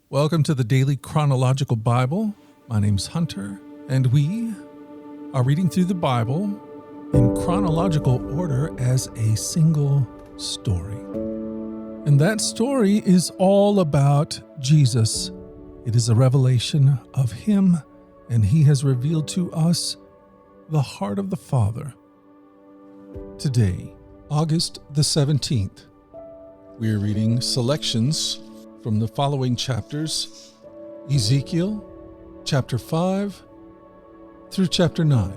Welcome to the Daily Chronological Bible. My name's Hunter, and we are reading through the Bible in chronological order as a single story. And that story is all about Jesus. It is a revelation of Him, and He has revealed to us the heart of the Father. Today, August the 17th, we are reading selections from the following chapters: Ezekiel, chapter 5 through chapter 9.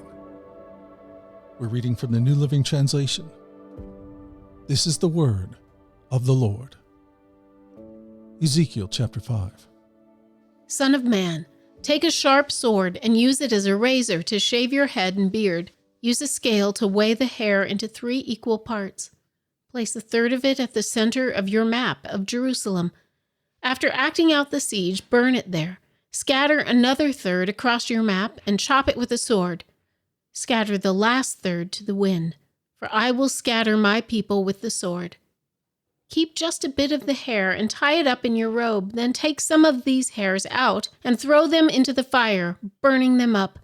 We're reading from the New Living Translation. This is the word of the Lord. Ezekiel chapter 5. Son of man, take a sharp sword and use it as a razor to shave your head and beard. Use a scale to weigh the hair into 3 equal parts. Place a third of it at the center of your map of Jerusalem. After acting out the siege, burn it there. Scatter another third across your map and chop it with a sword. Scatter the last third to the wind, for I will scatter my people with the sword. Keep just a bit of the hair and tie it up in your robe, then take some of these hairs out and throw them into the fire, burning them up.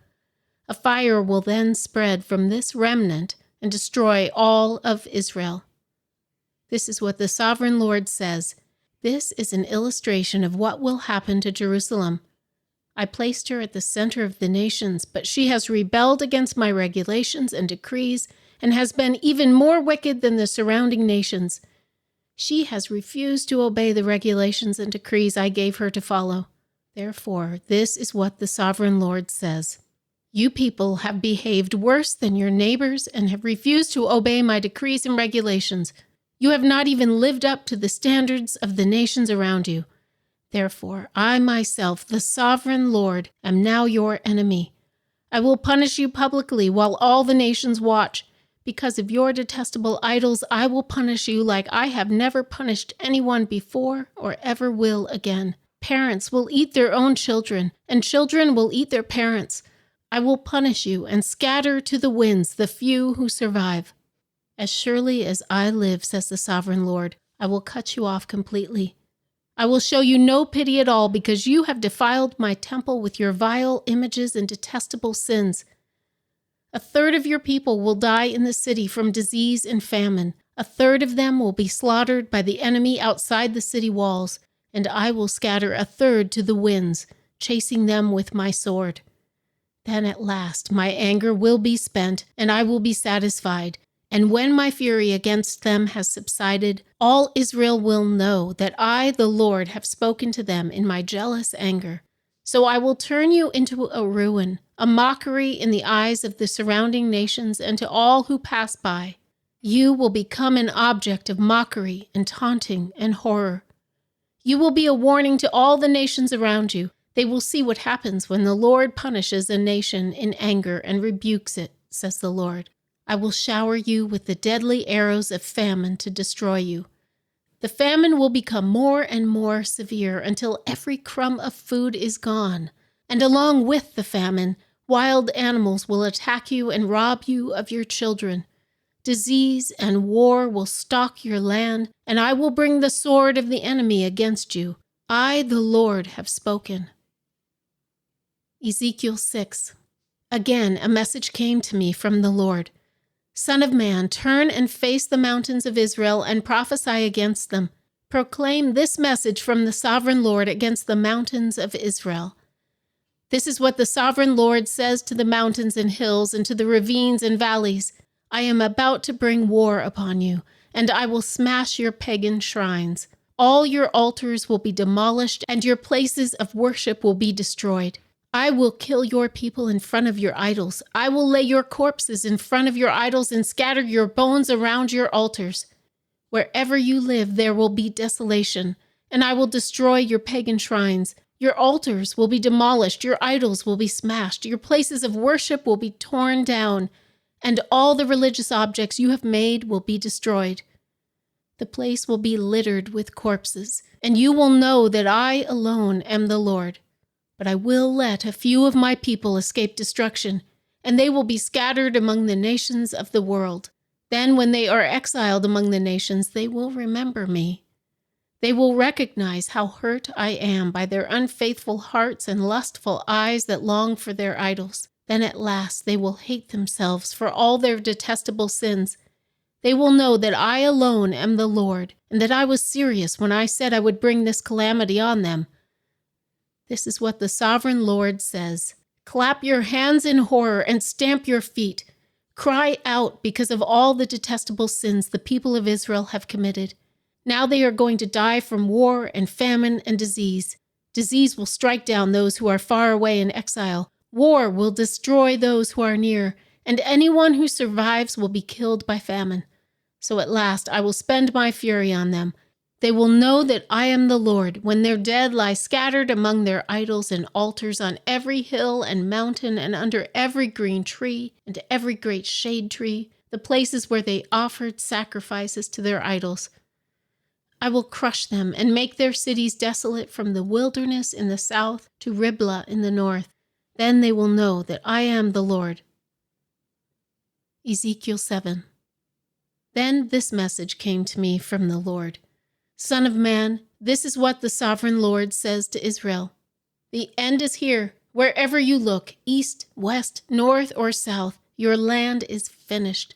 A fire will then spread from this remnant and destroy all of Israel. This is what the Sovereign Lord says. This is an illustration of what will happen to Jerusalem. I placed her at the center of the nations, but she has rebelled against my regulations and decrees and has been even more wicked than the surrounding nations. She has refused to obey the regulations and decrees I gave her to follow. Therefore, this is what the Sovereign Lord says. You people have behaved worse than your neighbors and have refused to obey my decrees and regulations. You have not even lived up to the standards of the nations around you. Therefore, I myself, the Sovereign Lord, am now your enemy. I will punish you publicly while all the nations watch. Because of your detestable idols, I will punish you like I have never punished anyone before or ever will again. Parents will eat their own children, and children will eat their parents. I will punish you and scatter to the winds the few who survive. As surely as I live, says the Sovereign Lord, I will cut you off completely. I will show you no pity at all because you have defiled my temple with your vile images and detestable sins. A third of your people will die in the city from disease and famine. A third of them will be slaughtered by the enemy outside the city walls, and I will scatter a third to the winds, chasing them with my sword. Then at last my anger will be spent, and I will be satisfied. And when my fury against them has subsided, all Israel will know that I, the Lord, have spoken to them in my jealous anger. So I will turn you into a ruin, a mockery in the eyes of the surrounding nations and to all who pass by. You will become an object of mockery and taunting and horror. You will be a warning to all the nations around you. They will see what happens when the Lord punishes a nation in anger and rebukes it, says the Lord. I will shower you with the deadly arrows of famine to destroy you. The famine will become more and more severe until every crumb of food is gone. And along with the famine, wild animals will attack you and rob you of your children. Disease and war will stalk your land, and I will bring the sword of the enemy against you. I, the Lord, have spoken. Ezekiel 6. Again, a message came to me from the Lord. Son of man, turn and face the mountains of Israel and prophesy against them. Proclaim this message from the Sovereign Lord against the mountains of Israel. This is what the Sovereign Lord says to the mountains and hills and to the ravines and valleys. I am about to bring war upon you, and I will smash your pagan shrines. All your altars will be demolished, and your places of worship will be destroyed. I will kill your people in front of your idols. I will lay your corpses in front of your idols and scatter your bones around your altars. Wherever you live, there will be desolation, and I will destroy your pagan shrines. Your altars will be demolished, your idols will be smashed, your places of worship will be torn down, and all the religious objects you have made will be destroyed. The place will be littered with corpses, and you will know that I alone am the Lord. But I will let a few of my people escape destruction, and they will be scattered among the nations of the world. Then when they are exiled among the nations, they will remember me. They will recognize how hurt I am by their unfaithful hearts and lustful eyes that long for their idols. Then at last they will hate themselves for all their detestable sins. They will know that I alone am the Lord, and that I was serious when I said I would bring this calamity on them. This is what the sovereign Lord says. Clap your hands in horror and stamp your feet. Cry out because of all the detestable sins the people of Israel have committed. Now they are going to die from war and famine and disease. Disease will strike down those who are far away in exile. War will destroy those who are near, and anyone who survives will be killed by famine. So at last I will spend my fury on them. They will know that I am the Lord when their dead lie scattered among their idols and altars on every hill and mountain and under every green tree and every great shade tree, the places where they offered sacrifices to their idols. I will crush them and make their cities desolate from the wilderness in the south to Riblah in the north. Then they will know that I am the Lord. Ezekiel 7. Then this message came to me from the Lord. Son of man, this is what the sovereign Lord says to Israel. The end is here. Wherever you look, east, west, north, or south, your land is finished.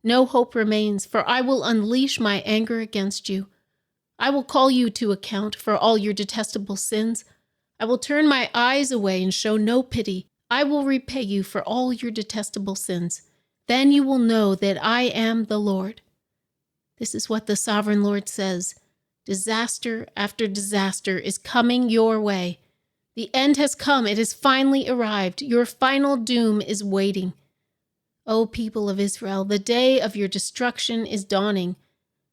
No hope remains, for I will unleash my anger against you. I will call you to account for all your detestable sins. I will turn my eyes away and show no pity. I will repay you for all your detestable sins. Then you will know that I am the Lord. This is what the sovereign Lord says. Disaster after disaster is coming your way. The end has come. It has finally arrived. Your final doom is waiting. O people of Israel, the day of your destruction is dawning.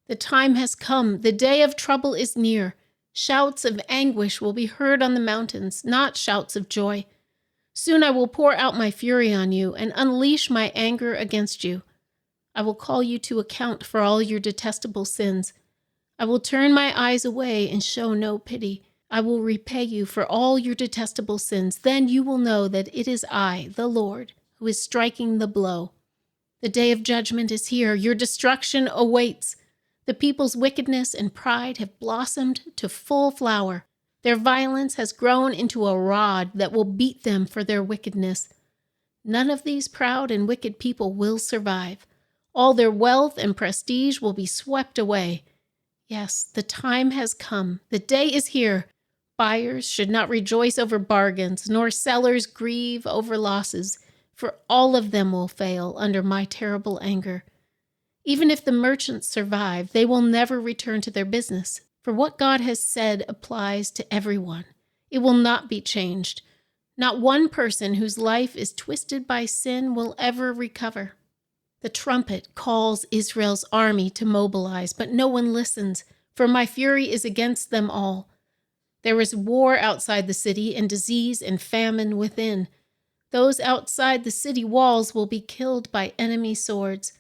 The time has come. The day of trouble is near. Shouts of anguish will be heard on the mountains, not shouts of joy. Soon I will pour out my fury on you and unleash my anger against you. I will call you to account for all your detestable sins. I will turn my eyes away and show no pity. I will repay you for all your detestable sins. Then you will know that it is I, the Lord, who is striking the blow. The day of judgment is here. Your destruction awaits. The people's wickedness and pride have blossomed to full flower. Their violence has grown into a rod that will beat them for their wickedness. None of these proud and wicked people will survive. All their wealth and prestige will be swept away. Yes, the time has come. The day is here. Buyers should not rejoice over bargains, nor sellers grieve over losses, for all of them will fail under my terrible anger. Even if the merchants survive, they will never return to their business, for what God has said applies to everyone. It will not be changed. Not one person whose life is twisted by sin will ever recover. The trumpet calls Israel's army to mobilize, but no one listens, for my fury is against them all. There is war outside the city and disease and famine within. Those outside the city walls will be killed by enemy swords.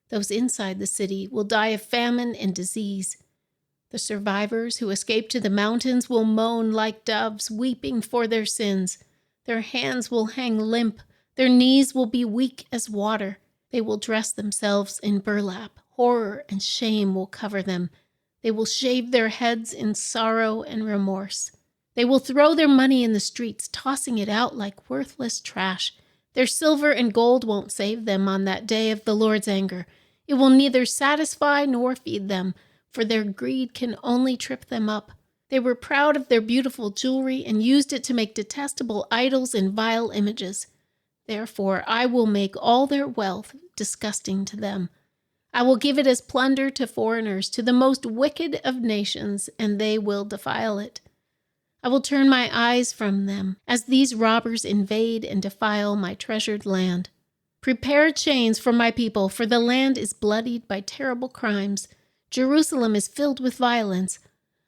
Those inside the city will die of famine and disease. The survivors who escape to the mountains will moan like doves, weeping for their sins. Their hands will hang limp. Their knees will be weak as water. They will dress themselves in burlap. Horror and shame will cover them. They will shave their heads in sorrow and remorse. They will throw their money in the streets, tossing it out like worthless trash. Their silver and gold won't save them on that day of the Lord's anger. It will neither satisfy nor feed them, for their greed can only trip them up. They were proud of their beautiful jewelry and used it to make detestable idols and vile images. Therefore, I will make all their wealth disgusting to them. I will give it as plunder to foreigners, to the most wicked of nations, and they will defile it. I will turn my eyes from them as these robbers invade and defile my treasured land. Prepare chains for my people, for the land is bloodied by terrible crimes. Jerusalem is filled with violence.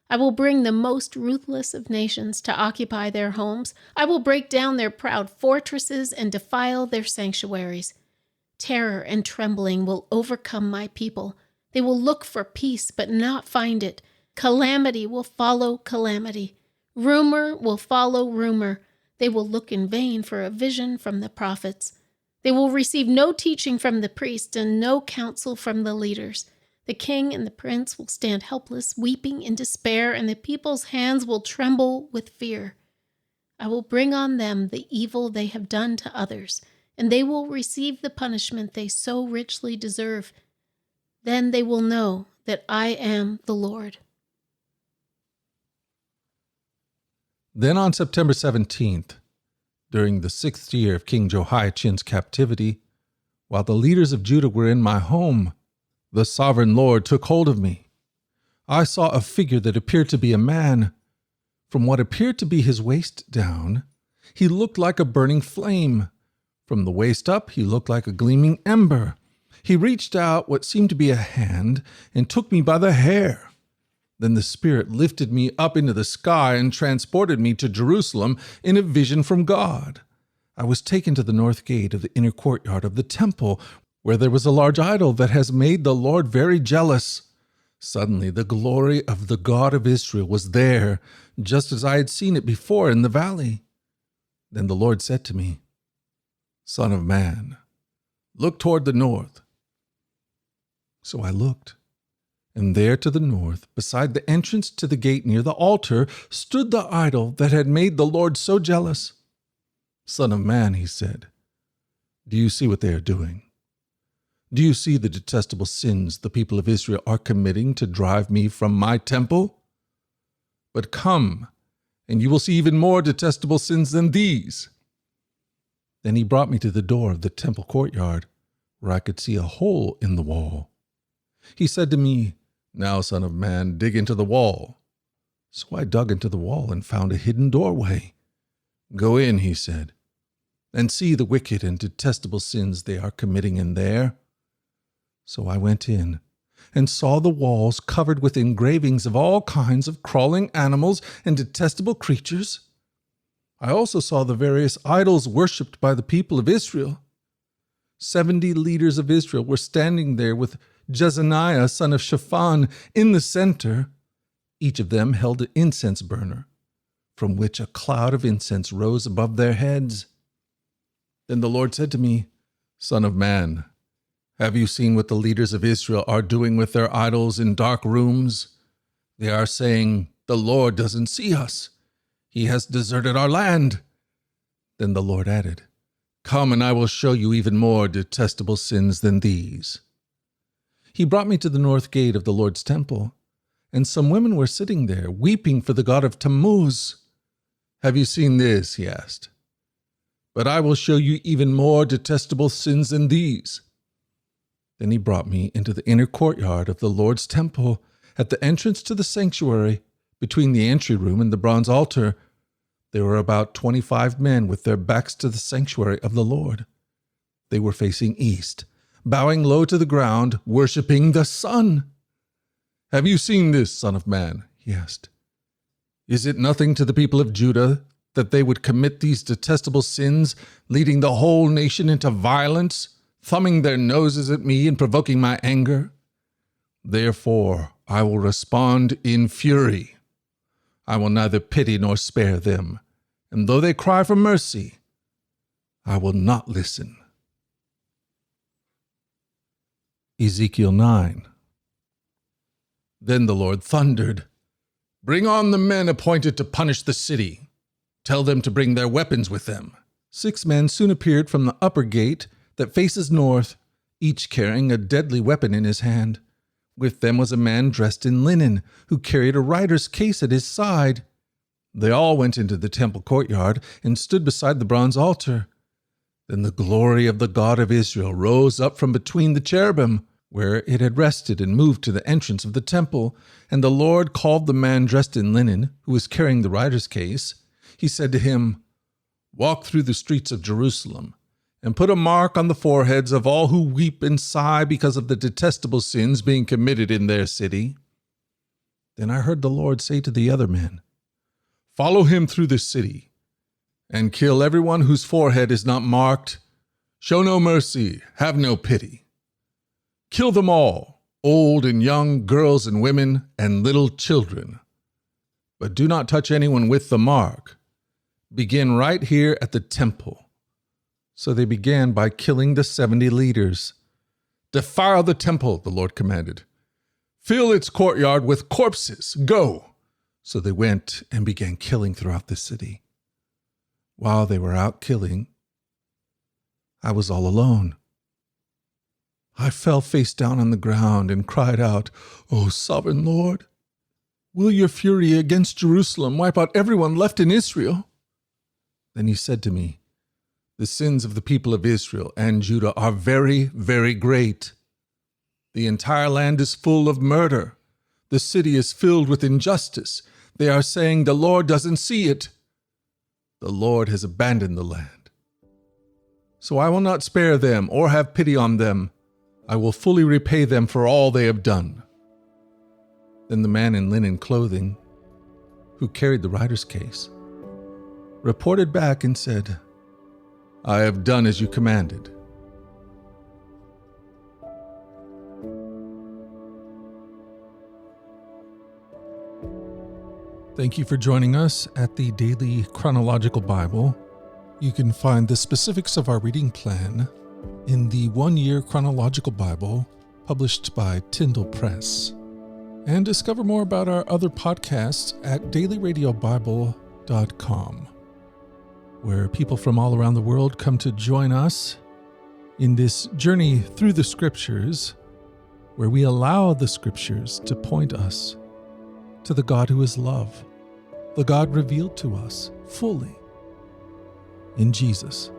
I will bring the most ruthless of nations to occupy their homes. I will break down their proud fortresses and defile their sanctuaries. Terror and trembling will overcome my people. They will look for peace but not find it. Calamity will follow calamity. Rumor will follow rumor. They will look in vain for a vision from the prophets. They will receive no teaching from the priests and no counsel from the leaders. The king and the prince will stand helpless, weeping in despair, and the people's hands will tremble with fear. I will bring on them the evil they have done to others, and they will receive the punishment they so richly deserve. Then they will know that I am the Lord." Then on September 17th, during the 6th year of King Jehoiachin's captivity, while the leaders of Judah were in my home, the sovereign Lord took hold of me. I saw a figure that appeared to be a man. From what appeared to be his waist down, he looked like a burning flame. From the waist up, he looked like a gleaming ember. He reached out what seemed to be a hand and took me by the hair. Then the Spirit lifted me up into the sky and transported me to Jerusalem in a vision from God. I was taken to the north gate of the inner courtyard of the temple, where there was a large idol that has made the Lord very jealous. Suddenly the glory of the God of Israel was there, just as I had seen it before in the valley. Then the Lord said to me, "Son of man, look toward the north." So I looked. And there to the north, beside the entrance to the gate near the altar, stood the idol that had made the Lord so jealous. "Son of man," he said, "do you see what they are doing? Do you see the detestable sins the people of Israel are committing to drive me from my temple? But come, and you will see even more detestable sins than these." Then he brought me to the door of the temple courtyard, where I could see a hole in the wall. He said to me, "Now, son of man, dig into the wall." So I dug into the wall and found a hidden doorway. "Go in," he said, "and see the wicked and detestable sins they are committing in there." So I went in and saw the walls covered with engravings of all kinds of crawling animals and detestable creatures. I also saw the various idols worshipped by the people of Israel. 70 leaders of Israel were standing there with Jezaniah, son of Shaphan, in the center. Each of them held an incense burner, from which a cloud of incense rose above their heads. Then the Lord said to me, "Son of man, have you seen what the leaders of Israel are doing with their idols in dark rooms? They are saying, 'The Lord doesn't see us. He has deserted our land.'" Then the Lord added, "Come, and I will show you even more detestable sins than these." He brought me to the north gate of the Lord's temple, and some women were sitting there, weeping for the god of Tammuz. "Have you seen this?" he asked. "But I will show you even more detestable sins than these." Then he brought me into the inner courtyard of the Lord's temple, at the entrance to the sanctuary, between the entry room and the bronze altar. There were about 25 men with their backs to the sanctuary of the Lord. They were facing east, bowing low to the ground, worshipping the sun. "Have you seen this, son of man?" he asked. "Is it nothing to the people of Judah that they would commit these detestable sins, leading the whole nation into violence, thumbing their noses at me and provoking my anger? Therefore, I will respond in fury. I will neither pity nor spare them, and though they cry for mercy, I will not listen." Ezekiel 9. Then the Lord thundered, "Bring on the men appointed to punish the city. Tell them to bring their weapons with them." 6 men soon appeared from the upper gate that faces north, each carrying a deadly weapon in his hand. With them was a man dressed in linen, who carried a writer's case at his side. They all went into the temple courtyard and stood beside the bronze altar. Then the glory of the God of Israel rose up from between the cherubim, where it had rested, and moved to the entrance of the temple. And the Lord called the man dressed in linen, who was carrying the writer's case. He said to him, "Walk through the streets of Jerusalem, and put a mark on the foreheads of all who weep and sigh because of the detestable sins being committed in their city." Then I heard the Lord say to the other men, "Follow him through the city, and kill everyone whose forehead is not marked. Show no mercy, have no pity. Kill them all, old and young, girls and women, and little children. But do not touch anyone with the mark. Begin right here at the temple." So they began by killing the 70 leaders. "Defile the temple," the Lord commanded. Fill its courtyard with corpses. Go!" So they went and began killing throughout the city. While they were out killing, I was all alone. I fell face down on the ground and cried out, "O sovereign Lord, will your fury against Jerusalem wipe out everyone left in Israel?" Then he said to me, "The sins of the people of Israel and Judah are very, very great. The entire land is full of murder. The city is filled with injustice. They are saying the Lord doesn't see it. The Lord has abandoned the land. So I will not spare them or have pity on them. I will fully repay them for all they have done." Then the man in linen clothing, who carried the writer's case, reported back and said, "I have done as you commanded." Thank you for joining us at the Daily Chronological Bible. You can find the specifics of our reading plan in the 1-year Chronological Bible published by Tyndall Press. And discover more about our other podcasts at dailyradiobible.com, where people from all around the world come to join us in this journey through the Scriptures, where we allow the Scriptures to point us to the God who is love, the God revealed to us fully in Jesus.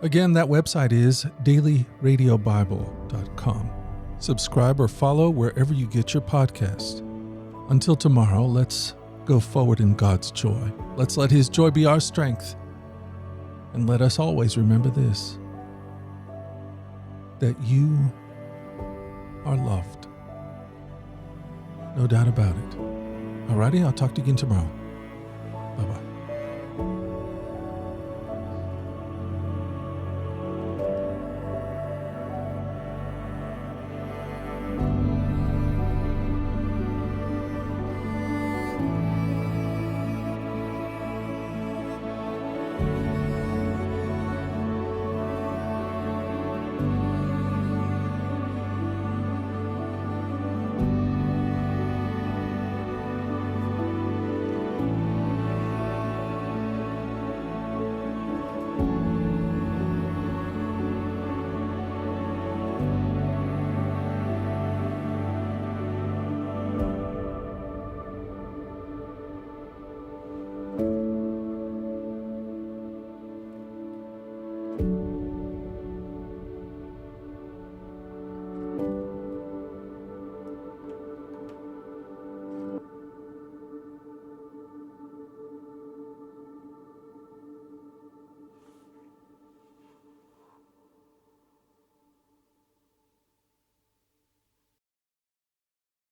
Again, that website is dailyradiobible.com. Subscribe or follow wherever you get your podcast. Until tomorrow, let's go forward in God's joy. Let's let His joy be our strength. And let us always remember this, that you are loved. No doubt about it. Alrighty, I'll talk to you again tomorrow. Bye-bye.